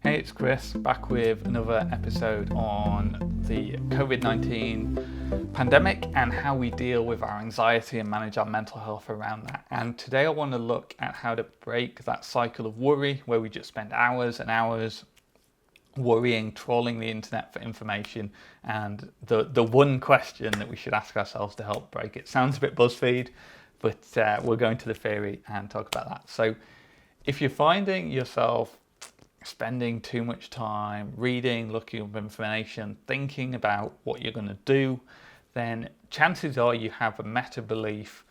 Hey, it's Chris, back with another episode on the COVID-19 pandemic and how we deal with our anxiety and manage our mental health around that. And today I want to look at how to break that cycle of worry where we just spend hours and hours worrying, trawling the internet for information, and the one question that we should ask ourselves to help break it. Sounds a bit BuzzFeed, but we'll go into the theory and talk about that. So if you're finding yourself spending too much time reading, looking up information, thinking about what you're going to do, then chances are you have a meta belief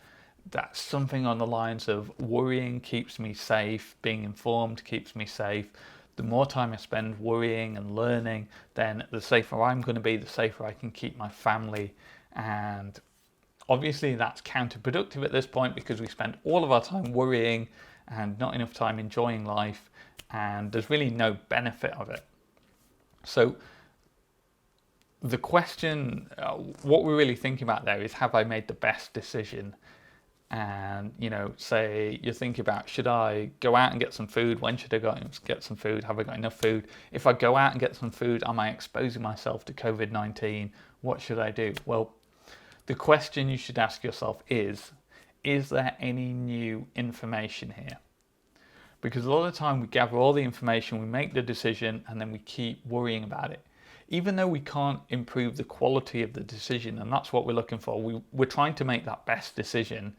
that something on the lines of worrying keeps me safe, being informed keeps me safe. The more time I spend worrying and learning, then the safer I'm going to be, the safer I can keep my family. And obviously that's counterproductive at this point because we spend all of our time worrying and not enough time enjoying life, and there's really no benefit of it. So the question, what we're really thinking about there is, have I made the best decision? And, say you're thinking about, should I go out and get some food? When should I go out and get some food? Have I got enough food? If I go out and get some food, am I exposing myself to COVID-19? What should I do? Well, the question you should ask yourself is there any new information here? Because a lot of the time we gather all the information, we make the decision, and then we keep worrying about it. Even though we can't improve the quality of the decision, and that's what we're looking for. We're trying to make that best decision,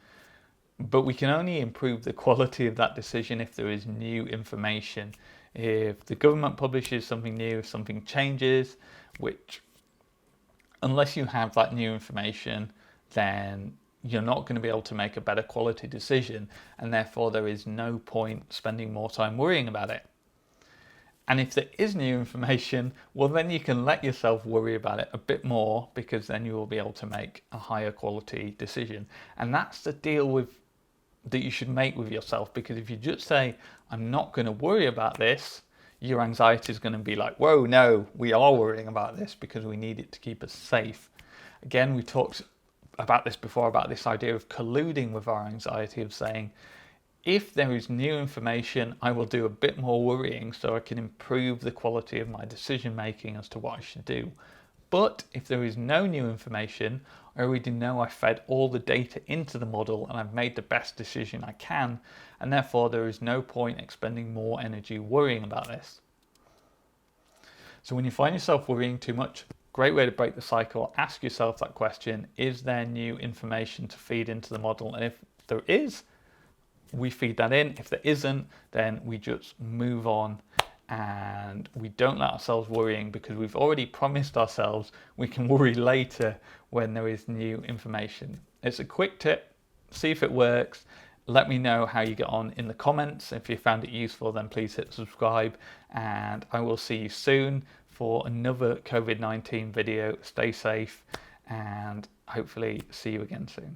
but we can only improve the quality of that decision if there is new information. If the government publishes something new, if something changes, which unless you have that new information, then you're not going to be able to make a better quality decision, and therefore there is no point spending more time worrying about it. And if there is new information, well, then you can let yourself worry about it a bit more, because then you will be able to make a higher quality decision. And that's the deal that you should make with yourself, because if you just say, I'm not going to worry about this, your anxiety is going to be like, whoa, no, we are worrying about this because we need it to keep us safe. Again, we talked about this before, about this idea of colluding with our anxiety, of saying, if there is new information, I will do a bit more worrying so I can improve the quality of my decision making as to what I should do. But if there is no new information, I already know I fed all the data into the model and I've made the best decision I can, and therefore there is no point expending more energy worrying about this. So when you find yourself worrying too much, great way to break the cycle, ask yourself that question, is there new information to feed into the model? And if there is, we feed that in. If there isn't, then we just move on and we don't let ourselves worrying, because we've already promised ourselves we can worry later when there is new information. It's a quick tip, see if it works. Let me know how you get on in the comments. If you found it useful, then please hit subscribe, and I will see you soon for another COVID-19 video. Stay safe and hopefully see you again soon.